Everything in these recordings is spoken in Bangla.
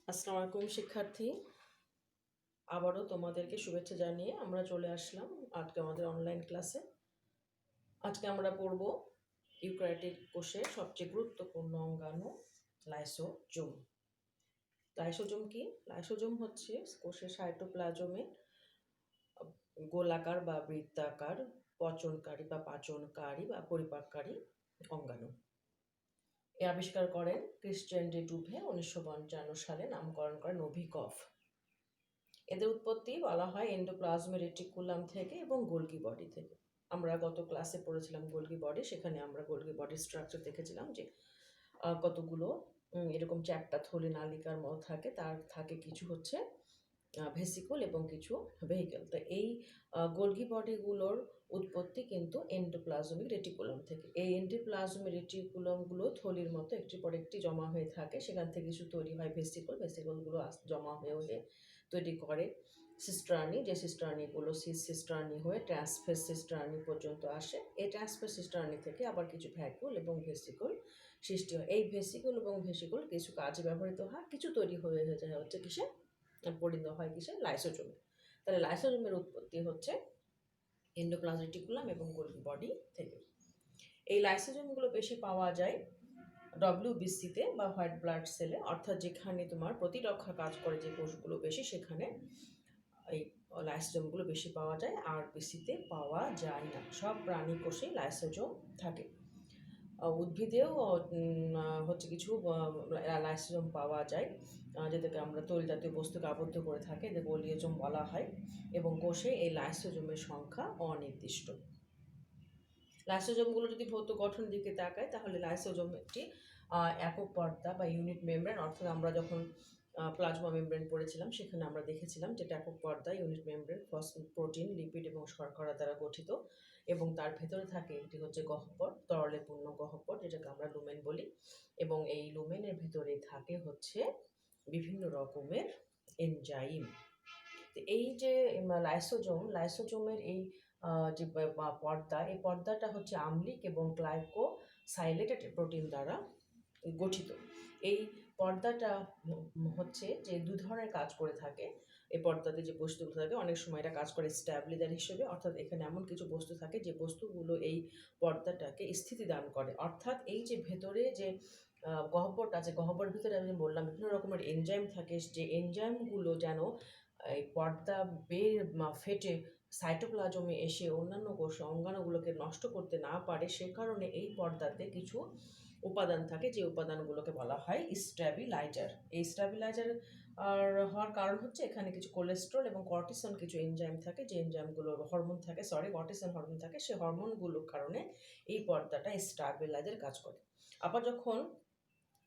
আসসালামু আলাইকুম শিক্ষার্থী, আবারও তোমাদেরকে শুভেচ্ছা জানিয়ে আমরা চলে আসলাম আজকে আমাদের অনলাইন ক্লাসে। আজকে আমরা পড়ব ইউক্যারিওটিক কোষের সবচেয়ে গুরুত্বপূর্ণ অঙ্গাণু লাইসোজোম। লাইসোজোম কি? লাইসোজোম হচ্ছে কোষের সাইটোপ্লাজমে গোলাকার বা বৃত্তাকার পচনকারী বা পাচনকারী বা পরিপাককারী অঙ্গাণু। এ আবিষ্কার করেন ক্রিশ্চিয়ান ডি টুভে 1955 সালে, নামকরণ করেন নোভিকভ। এদের উৎপত্তি বলা হয় এন্ডোপ্লাজমিক রেটিকুলাম থেকে এবং গোলগি বডি থেকে। আমরা গত ক্লাসে পড়েছিলাম গোলগি বডি, সেখানে আমরা গোলগি বডির স্ট্রাকচার দেখেছিলাম যে কতগুলো এরকম চ্যাপ্টা থলি নালিকার মতো থাকে, তার থাকে কিছু হচ্ছে ভেসিকল এবং কিছু ভেহিকেল। তো এই গোলগি বডিগুলোর উৎপত্তি কিন্তু এন্ডোপ্লাজমিক রেটিকুলাম থেকে। এই এন্ডোপ্লাজমিক রেটিকুলামগুলো থলির মতো একটির পর একটি জমা হয়ে থাকে, সেখান থেকে কিছু তৈরি হয় ভেসিকল। ভেসিকলগুলো জমা হয়ে হয়ে তৈরি করে সিস্টার্নি, যে সিস্টার্নিগুলো সিস্টার্নি হয়ে ট্রান্সফেস সিস্টার্নি পর্যন্ত আসে। এই ট্রান্সফেস সিস্টার্নি থেকে আবার কিছু ভ্যাকুল এবং ভেসিকল সৃষ্টি হয়। এই ভেসিকল এবং ভেসিকল কিছু কাজে ব্যবহৃত হয়, কিছু তৈরি হয়ে যায় হচ্ছে কিসে, পরিণত হয় কিসে, লাইসোজোমে। তাহলে লাইসোজোমের উৎপত্তি হচ্ছে এন্ডোপ্লাজমিক রেটিকুলাম এবং গোলগি বডি থেকে। এই লাইসোজোমগুলো বেশি পাওয়া যায় ডব্লিউবিসিতে বা হোয়াইট ব্লাড সেলে, অর্থাৎ যেখানে তোমার প্রতিরক্ষা কাজ করে যে কোষগুলো বেশি, সেখানে এই লাইসোজোমগুলো বেশি পাওয়া যায়। আর বিসিতে পাওয়া যায় না। সব প্রাণী কোষে লাইসোজোম থাকে। উদ্ভিদেও হচ্ছে কিছু লাইসোজোম পাওয়া যায়, যেটাকে আমরা তৈল জাতীয় বস্তুকে আবদ্ধ করে থাকে, এদের গোলিওজোম বলা হয়। এবং কোষে এই লাইসোজোমের সংখ্যা অনির্দিষ্ট। লাইসোজোমগুলো যদি ভৌত গঠনের দিকে তাকায়, তাহলে লাইসোজোম একটি একক পর্দা বা ইউনিট মেমব্রেন, অর্থাৎ আমরা যখন প্লাজমা মেমব্রেন পড়েছিলাম সেখানে আমরা দেখেছিলাম যেটা একক পর্দা ইউনিট মেমব্রেন প্রোটিন, লিপিড এবং শর্করা দ্বারা গঠিত, এবং তার ভেতরে থাকে একটি হচ্ছে গহ্বর, তরলে পূর্ণ গহ্বর, যেটাকে আমরা লুমেন বলি। এবং এই লুমেনের ভেতরে থাকে হচ্ছে বিভিন্ন রকমের এনজাইম। এই যে লাইসোজোমের এই যে পর্দা, এই পর্দাটা হচ্ছে আম্লিক এবং গ্লাইকোসাইলেটেড প্রোটিন দ্বারা গঠিত। এই পর্দাটা হচ্ছে যে দুই ধরনের কাজ করে থাকে। এই পর্দাতে যে বস্তুগুলো থাকে, অনেক সময় এটা কাজ করে স্ট্যাবিলাইজার হিসেবে, অর্থাৎ এখানে এমন কিছু বস্তু থাকে যে বস্তুগুলো এই পর্দাটাকে স্থিতি দান করে। অর্থাৎ এই যে ভেতরে যে গহ্বরটা আছে, গহ্বরের ভিতরে আমি বললাম বিভিন্ন রকমের এনজাইম থাকে, যে এনজাইমগুলো যেন এই পর্দা ফেটে সাইটোপ্লাজমে এসে অন্যান্য কোষ অঙ্গাণুগুলোকে নষ্ট করতে না পারে, সে কারণে এই পর্দাতে কিছু উপাদান থাকে, যে উপাদানগুলোকে বলা হয় স্ট্যাবিলাইজার। এই স্ট্যাবিলাইজার আর হওয়ার কারণ হচ্ছে এখানে কিছু কোলেস্ট্রল এবং কর্টিসন কিছু এনজাইম থাকে, যে এনজাইমগুলো হরমোন থাকে, কর্টিসন হরমোন থাকে, সেই হরমোনগুলোর কারণে এই পর্দাটা স্ট্যাবিলাইজার কাজ করে। আবার যখন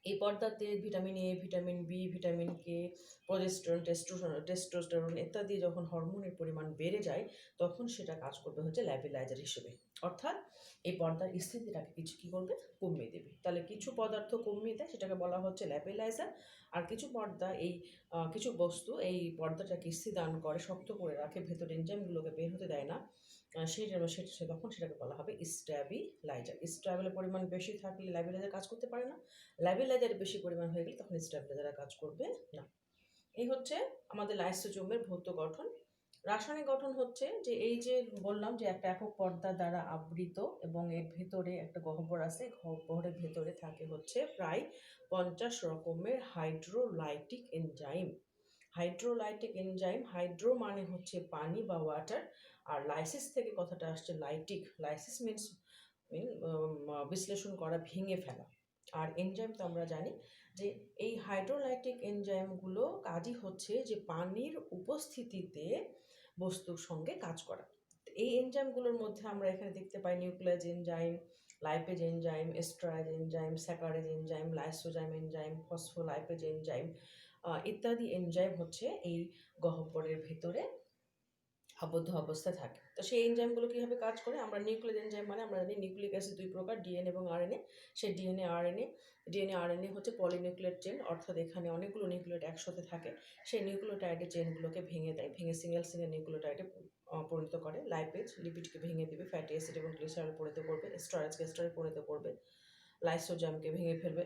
এই পর্দাতে vitamin A, vitamin B, vitamin K, progesterone, testosterone ইত্যাদি যখন হরমোনের পরিমাণ বেড়ে যায়, তখন সেটা কাজ করবে হচ্ছে ল্যাবিলাইজার হিসেবে, অর্থাৎ এই পর্দার স্থিতিটাকে কিছু কী করবে, কমিয়ে দেবে। তাহলে কিছু পদার্থ কমিয়ে দেয়, সেটাকে বলা হচ্ছে ল্যাবিলাইজার। আর কিছু পর্দা কিছু বস্তু এই পর্দাটাকে স্থিতিদান করে, শক্ত করে রাখে, ভেতরে এনজাইমগুলোকে বের হতে দেয় না, তখন সেটাকে বলা হবে স্ট্যাবিলাইজার। স্ট্যাবিলাইজারের পরিমাণ বেশি থাকলে ল্যাবিলাইজার কাজ করতে পারে না, ল্যাবিলাইজার বেশি পরিমাণ হয়ে গেলে তখন স্ট্যাবিলাইজার কাজ করবে না। এই হচ্ছে আমাদের লাইসোজোমের ভৌত গঠন। রাসায়নিক গঠন হচ্ছে যে এই যে বললাম যে একটা একক পর্দা দ্বারা আবৃত, এবং এর ভেতরে একটা গহ্বর আছে, গহ্বরের ভেতরে থাকে হচ্ছে প্রায় 50 রকমের হাইড্রোলাইটিক এনজাইম। হাইড্রো মানে হচ্ছে পানি বা ওয়াটার, আর লাইসিস থেকে কথাটা আসছে লাইটিক। লাইসিস মিনস বিশ্লেষণ করা, ভেঙে ফেলা। আর এনজাইম তো আমরা জানি যে এই হাইড্রোলাইটিক এনজাইমগুলো কাজই হচ্ছে যে পানির উপস্থিতিতে বস্তুর সঙ্গে কাজ করা। এই এনজাইমগুলোর মধ্যে আমরা এখানে দেখতে পাই nuclease enzyme, lipase enzyme, esterase enzyme, saccharase enzyme, lysozyme enzyme, phospholipase enzyme ইত্যাদি এনজাইম হচ্ছে এই গহ্বরের ভেতরে আবদ্ধ অবস্থায় থাকে। তো সেই এনজাইমগুলো কীভাবে কাজ করে, আমরা নিউক্লিক এনজাইম মানে আমরা জানি নিউক্লিক অ্যাসিড দুই প্রকার, ডিএনএ এবং আরএনএ। সেই ডিএনএ হচ্ছে পলিনিউক্লিয়েট চেন, অর্থাৎ এখানে অনেকগুলো নিউক্লিয়েট একসাথে থাকে। সেই নিউক্লিওটাইডের চেনগুলোকে ভেঙে দেয়, ভেঙে সিঙ্গেল নিউক্লিওটাইডে পরিণত করে। লাইপেজ লিপিডকে ভেঙে দেবে, ফ্যাটি অ্যাসিড এবং গ্লিসারল পরিণত করবে, স্টারেজকে স্টারে পরিণত করবে, লাইসোজাইমকে ভেঙে ফেলবে,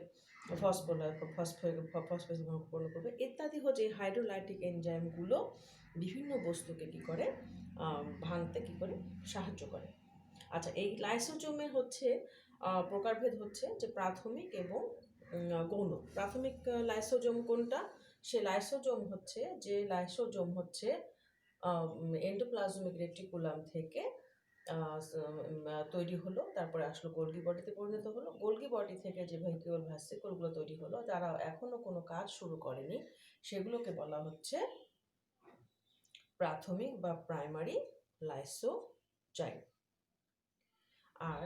ফসফেট পূরণ করবে ইত্যাদি হচ্ছে এই হাইড্রোলাইটিক এনজাইমগুলো বিভিন্ন বস্তুকে কী করে ভাঙতে কী করে সাহায্য করে। আচ্ছা, এই লাইসোজোমের হচ্ছে প্রকারভেদ হচ্ছে যে প্রাথমিক এবং গৌণ। প্রাথমিক লাইসোজোম কোনটা? সে লাইসোজোম হচ্ছে এন্ডোপ্লাজমিক রেটিকুলাম থেকে তৈরি হলো, তারপরে আসলো গোলগি বডিতে পরিণত হলো। গোলগি বডি থেকে যে ভেহিকিউল ভ্যাসিকলগুলো তৈরি হলো, যারা এখনো কোনো কাজ শুরু করেনি, সেগুলোকে বলা হচ্ছে প্রাথমিক বা প্রাইমারি লাইসোজাইম। আর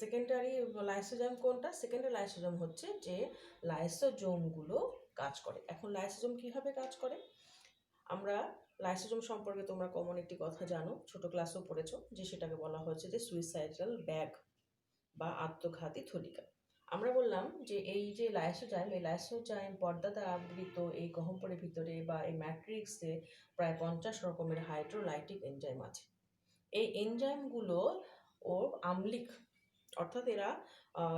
সেকেন্ডারি লাইসোজোম কোনটা? সেকেন্ডারি লাইসোজোম হচ্ছে যে লাইসোজোমগুলো কাজ করে। এখন লাইসোজোম কিভাবে কাজ করে? আমরা লাইসোজোম সম্পর্কে তোমরা কমন একটি কথা জানো, ছোট ক্লাসেও পড়েছো, যে সেটাকে বলা হচ্ছে যে সুইসাইডাল ব্যাগ বা আত্মঘাতী থলিকা। আমরা বললাম যে এই যে লাইসোজাইম পর্দা দ্বারা আবৃত এই গহ্বরের ভিতরে বা এই ম্যাট্রিক্সে প্রায় 50 রকমের হাইড্রোলাইটিক এনজাইম আছে। এই এনজাইমগুলো আম্লিক, অর্থাৎ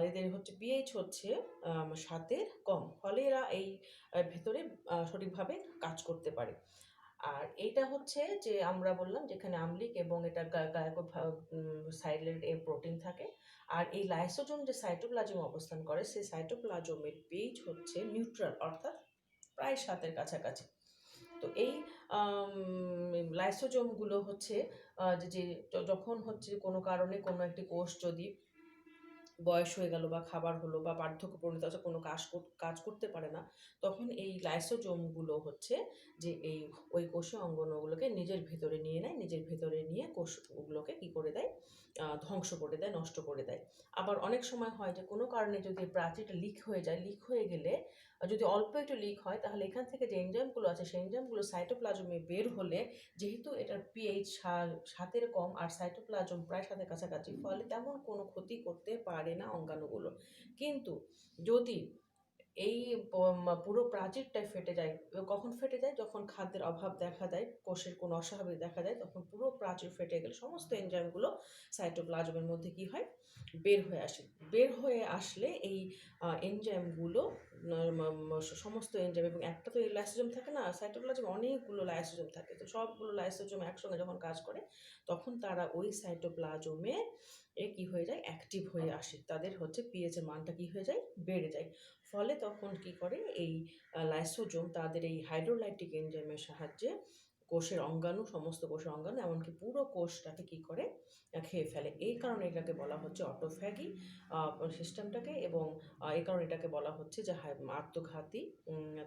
এদের হচ্ছে পিএইচ হচ্ছে 7-এর কম, ফলে এরা এই ভেতরে সঠিকভাবে কাজ করতে পারে। আর এইটা হচ্ছে যে আমরা বললাম যেখানে আম্লিক এবং এটা সাইলেন্ট প্রোটিন থাকে। আর এই লাইসোজোম যে সাইটোপ্লাজমে অবস্থান করে, সেই সাইটোপ্লাজমের পিএইচ হচ্ছে নিউট্রাল, অর্থাৎ প্রায় 7-এর কাছাকাছি। তো এই লাইসোজোমগুলো হচ্ছে যে যখন হচ্ছে কোনো কারণে কোনো একটি কোষ যদি বয়স হয়ে গেল বা খাবার হলো বা বার্ধক্যপূর্ণতা আছে, কোনো কাজ করতে পারে না, তখন এই লাইসোজোমগুলো হচ্ছে যে ওই কোষীয় অঙ্গাণুগুলোকে নিজের ভেতরে নিয়ে নেয়, নিজের ভেতরে নিয়ে কোষগুলোকে কী করে দেয়, ধ্বংস করে দেয়, নষ্ট করে দেয়। আবার অনেক সময় হয় যে কোনো কারণে যদি প্রাচীরটা লিক হয়ে গেলে, যদি অল্প একটু লিক হয়, তাহলে এখান থেকে যে এনজাইমগুলো আছে সেই এনজাইমগুলো সাইটোপ্লাজমে বের হলে, যেহেতু এটার পিএইচ 7-এর কম আর সাইটোপ্লাজম প্রায় 7-এর কাছাকাছি, ফলে তেমন কোনো ক্ষতি করতে পারে না অঙ্গাণুগুলো। কিন্তু যদি এই পুরো প্রাচীরটাই ফেটে যায়, কখন ফেটে যায়? যখন খাদ্যের অভাব দেখা দেয়, কোষের কোনো অস্বাভাবিক দেখা দেয়, তখন পুরো প্রাচীর ফেটে গেলে সমস্ত এনজাইমগুলো সাইটোপ্লাজমের মধ্যে কি হয়? বের হয়ে আসে। বের হয়ে আসলে এই এনজাইমগুলো সমস্ত এনজাইম, এবং একটা তো এই লাইসোজোম থাকে না, সাইটোপ্লাজমে অনেকগুলো লাইসোজোম থাকে, তো সবগুলো লাইসোজোম একসঙ্গে যখন কাজ করে, তখন তারা ওই সাইটোপ্লাজমে কি হয়ে যায়? অ্যাক্টিভ হয়ে আসে। তাদের হচ্ছে পিএইচের মানটা কি হয়ে যায়? বেড়ে যায়। ফলে তখন কি করে এই লাইসোজোম তাদের এই হাইড্রোলাইটিক এনজাইমের সাহায্যে সমস্ত কোষের অঙ্গাণু, এমনকি পুরো কোষটাকে কি করে? খেয়ে ফেলে। এই কারণে এটাকে বলা হচ্ছে অটোফ্যাগি সিস্টেমটাকে, এবং এই কারণে এটাকে বলা হচ্ছে যে আত্মঘাতী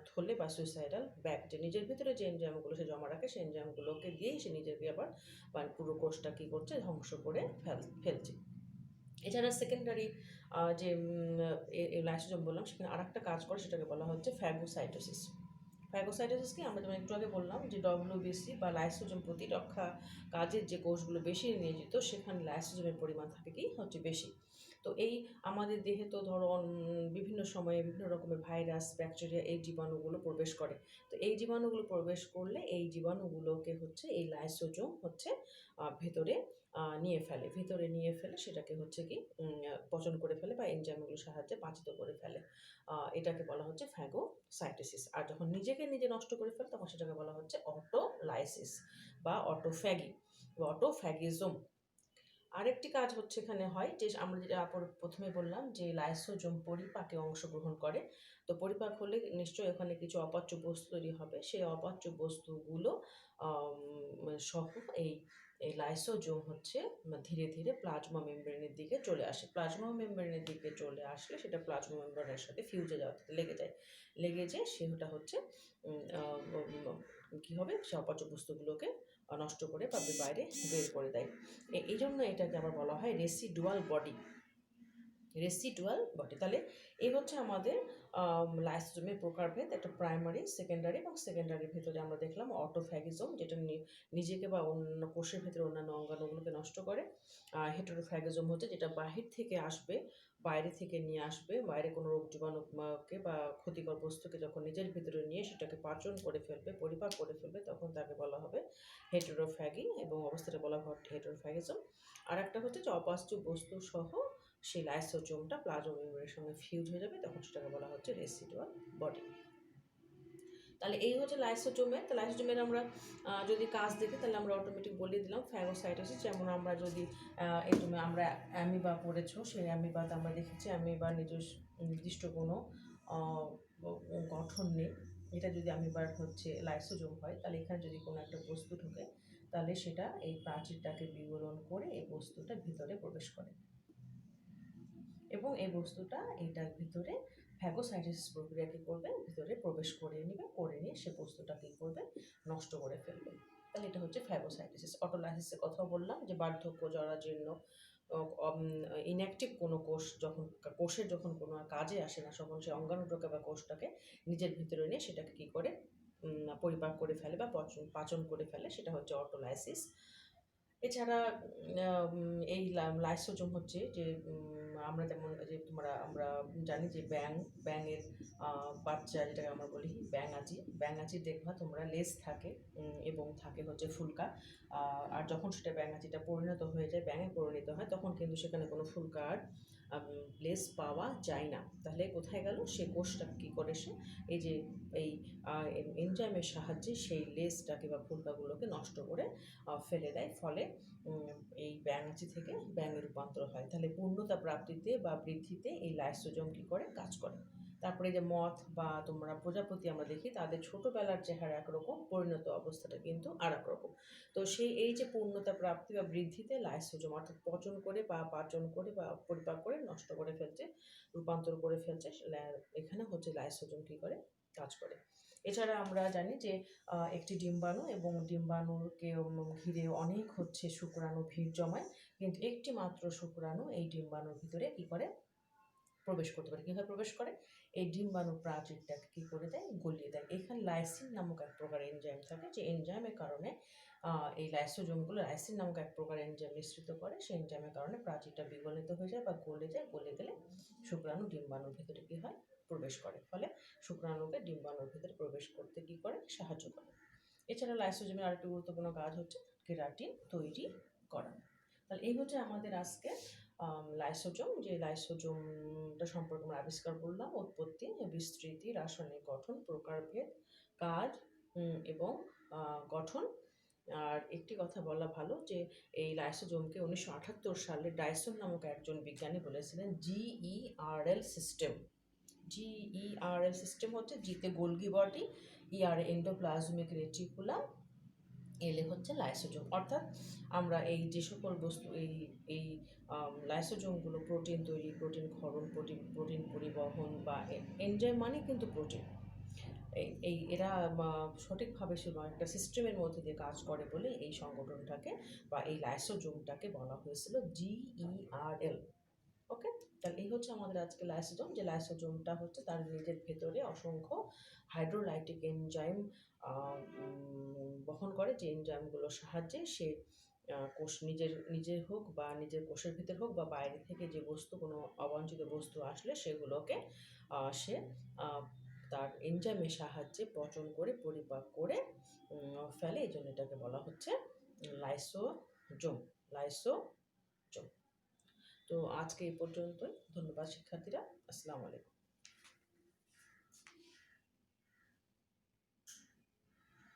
থলে বা সুইসাইডাল ব্যাগ, যে নিজের ভিতরে যে এনজাইমগুলো সে জমা রাখে, সেই এনজাইমগুলোকে দিয়েই সে নিজেকে আবার পুরো কোষটা কি করছে? ধ্বংস করে ফেলছে। এছাড়া সেকেন্ডারি যে লাইসোজোম বললাম, সেখানে আরেকটা কাজ করে, সেটাকে বলা হচ্ছে ফ্যাগোসাইটোসিস। ফ্যাগোসাইটোসিসকে আমরা যেমন একটু আগে বললাম যে ডব্লিউবিসি বা লাইসোজোম প্রতিরক্ষা কাজের যে কোষগুলো বেশি নিয়োজিত, সেখানে লাইসোজোমের পরিমাণ থাকে কি হচ্ছে বেশি। তো এই আমাদের দেহে তো ধরো বিভিন্ন সময়ে বিভিন্ন রকমের ভাইরাস, ব্যাকটেরিয়া, এই জীবাণুগুলো প্রবেশ করে। তো এই জীবাণুগুলো প্রবেশ করলে এই জীবাণুগুলোকে হচ্ছে এই লাইসোজোম হচ্ছে ভেতরে নিয়ে ফেলে সেটাকে হচ্ছে কি পচন করে ফেলে বা এনজাইমগুলোর সাহায্যে পাচিত করে ফেলে। এটাকে বলা হচ্ছে ফ্যাগোসাইটোসিস। আর যখন নিজেকে নিজে নষ্ট করে ফেলে, তখন সেটাকে বলা হচ্ছে অটোলাইসিস বা অটোফ্যাগি বা অটোফ্যাগিজম। আরেকটি কাজ হচ্ছে এখানে হয় যে আমরা যেটা প্রথমে বললাম যে লাইসোজোম পরিপাকে অংশগ্রহণ করে। তো পরিপাক হলে নিশ্চয়ই ওখানে কিছু অপাচ্য বস্তু তৈরি হবে। সেই অপাচ্য বস্তুগুলো সহ এই লাইসোজোম হচ্ছে ধীরে ধীরে প্লাজমা মেমব্রেনের দিকে চলে আসে। প্লাজমা মেমব্রেনের দিকে চলে আসলে সেটা প্লাজমা মেমব্রেনের সাথে ফিউজে লেগে যায় সেটা হচ্ছে কী হবে? সে অপাচ্য বস্তুগুলোকে নষ্ট করে বা বাইরে বের করে দেয়। এই জন্য এটাকে আবার বলা হয় রেসিডুয়াল বডি। তাহলে এই হচ্ছে আমাদের লাইসোজোমের প্রকারভেদ, একটা প্রাইমারি, সেকেন্ডারি, এবং সেকেন্ডারির ভেতরে আমরা দেখলাম অটোফ্যাগিজম, যেটা নিজেকে বা অন্য কোষের ভেতরে অন্যান্য অঙ্গাণুগুলোকে নষ্ট করে। হেটেরোফ্যাগিজম হচ্ছে যেটা বাহির থেকে আসবে, বাইরে থেকে নিয়ে আসবে, বাইরে কোনো রোগ জীবাণুকে বা ক্ষতিকর বস্তুকে যখন নিজের ভিতরে নিয়ে সেটাকে পাচন করে ফেলবে, পরিপাক করে ফেলবে, তখন তাকে বলা হবে হেটেরোফ্যাগি, এবং অবস্থাটা বলা হয় হেটেরোফ্যাগিজম। আর একটা হচ্ছে যে অপাচ্য বস্তু সহ সেই লাইসোজোমটা প্লাজমা মেমব্রেনের সঙ্গে ফিউজ হয়ে যাবে, তখন সেটাকে বলা হচ্ছে রেসিডুয়াল বডি। তাহলে এই হচ্ছে লাইসোজোমের। তো লাইসোজোমের আমরা যদি কাজ দেখি তাহলে আমরা অটোমেটিক বলে দিলাম ফ্যাগোসাইটোসিস। যেমন আমরা যদি এটমে আমরা অ্যামিবা পড়েছো, সেই অ্যামিবাতে আমরা দেখেছি অ্যামিবার নির্দিষ্ট কোনো গঠন নেই। এটা যদি অ্যামিবার হচ্ছে লাইসোজোম হয়, তাহলে এখানে যদি কোনো একটা বস্তু ঢোকে তাহলে সেটা এই প্রাচীরটাকে বিগলন করে এই বস্তুটা ভিতরে প্রবেশ করে এবং এই বস্তুটা এইটার ভিতরে ফ্যাগোসাইটোসিস প্রক্রিয়া কী করবে, ভিতরে প্রবেশ করে নেবে, করে নিয়ে সে বস্তুটা কী করবে, নষ্ট করে ফেলবে। তাহলে এটা হচ্ছে ফ্যাগোসাইটোসিস। অটোলাইসিসের কথাও বললাম যে বার্ধক্য, জরাজীর্ণ, ইনঅ্যাক্টিভ কোনো কোষ যখন কোষের যখন কোনো কাজে আসে না, তখন সে অঙ্গাণুটাকে বা কোষটাকে নিজের ভিতরে নিয়ে সেটাকে কী করে পরিপাক করে ফেলে বা পাচন করে ফেলে, সেটা হচ্ছে অটোলাইসিস। এছাড়া এই লাইসোজোম হচ্ছে যে আমরা যেমন যে আমরা জানি যে ব্যাঙের বাচ্চা, যেটাকে আমরা বলি ব্যাঙাচি দেখবা তোমরা লেজ থাকে এবং থাকে হচ্ছে ফুলকা। আর যখন সেটা ব্যাঙাচিটা পরিণত হয়ে যায়, ব্যাঙে পরিণত হয়, তখন কিন্তু সেখানে কোনো ফুলকা আর লেজ পাওয়া যায় না। তাহলে কোথায় গেল সে কোষটা, কী করে সে এই যে এই এনজাইমের সাহায্যে সেই লেজটাকে বা ফুলকাগুলোকে নষ্ট করে ফেলে দেয়। ফলে এই ব্যাঙাচি থেকে ব্যাঙে রূপান্তর হয়। তাহলে পূর্ণতা প্রাপ্তিতে বা বৃদ্ধিতে এই লাইসোজোম কী করে, কাজ করে। তারপরে যে মথ বা তোমরা প্রজাপতি আমরা দেখি, তাদের ছোটোবেলার চেহারা একরকম, পরিণত অবস্থাটা কিন্তু আর এক রকম। তো এই যে পূর্ণতা প্রাপ্তি বা বৃদ্ধিতে লাইসোজোম অর্থাৎ পচন করে বা পাচন করে বা পরিপাক করে নষ্ট করে ফেলছে, রূপান্তর করে ফেলছে, এখানে হচ্ছে লাইসোজোম কী করে, কাজ করে। এছাড়া আমরা জানি যে একটি ডিম্বাণু এবং ডিম্বাণুকে ঘিরে অনেক হচ্ছে শুক্রাণু ভিড় জমায়, কিন্তু একটি মাত্র শুক্রাণু এই ডিম্বাণুর ভিতরে কী করে, প্রবেশ করতে পারে। কীভাবে প্রবেশ করে, এই ডিম্বাণুর প্রাচীরটাকে কী করে দেয়, গলিয়ে দেয়। এখানে লাইসিন নামক এক প্রকার এনজাইম থাকে, যে এনজাইমের কারণে এই লাইসোজোমগুলো লাইসিন নামক এক প্রকার এনজাইম নিঃসৃত করে। সেই এনজাইমের কারণে প্রাচীরটা বিগলিত হয়ে যায় বা গলে যায়। গলে গেলে শুক্রাণু ডিম্বাণুর ভিতরে কী হয়, প্রবেশ করে। ফলে শুক্রাণুকে ডিম্বাণুর ভিতরে প্রবেশ করতে কী করে, সাহায্য করে। এছাড়া লাইসোজোমের আরেকটি গুরুত্বপূর্ণ কাজ হচ্ছে কেরাটিন তৈরি করা। তাহলে এই হচ্ছে আমাদের আজকে লাইসোজোম। যে লাইসোজোমটা সম্পর্কে আমরা আবিষ্কার করলাম, উৎপত্তি, বিস্তৃতি, রাসায়নিক গঠন, প্রকারভেদ, কাজ এবং গঠন। আর একটি কথা বলা ভালো যে এই লাইসোজোমকে 1978 সালে ডায়সন নামক একজন বিজ্ঞানী বলেছিলেন GERL সিস্টেম। GERL সিস্টেম হচ্ছে জিতে Golgi body, ER endoplasmic reticulum, এলে হচ্ছে লাইসোজোম। অর্থাৎ আমরা এই যে সকল বস্তু এই লাইসোজোমগুলো প্রোটিন তৈরি, প্রোটিন ক্ষরণ, প্রোটিন পরিবহন বা এনজাইম মানে কিন্তু প্রোটিন, এরা সঠিকভাবে একটা সিস্টেমের মধ্যে দিয়ে কাজ করে বলে এই সংগঠনটাকে বা এই লাইসোজোমটাকে বলা হয়েছিল GERL। ওকে, তাহলে এই হচ্ছে আমাদের আজকে লাইসোজোম। যে লাইসোজোমটা হচ্ছে তার নিজের ভেতরে অসংখ্য হাইড্রোলাইটিক এনজাইম বহন করে, যে এনজাইমগুলোর সাহায্যে সে কোষ নিজের হোক বা নিজের কোষের ভিতর হোক বা বাইরে থেকে যে বস্তু, কোনো অবাঞ্ছিত বস্তু আসলে সেগুলোকে সে তার এনজাইমের সাহায্যে পচন করে পরিপাক করে ফেলে। এই জন্য এটাকে বলা হচ্ছে লাইসোজোম। লাইসোজোম। তো আজকে এই পর্যন্তই। ধন্যবাদ শিক্ষার্থীরা। আসসালামু আলাইকুম।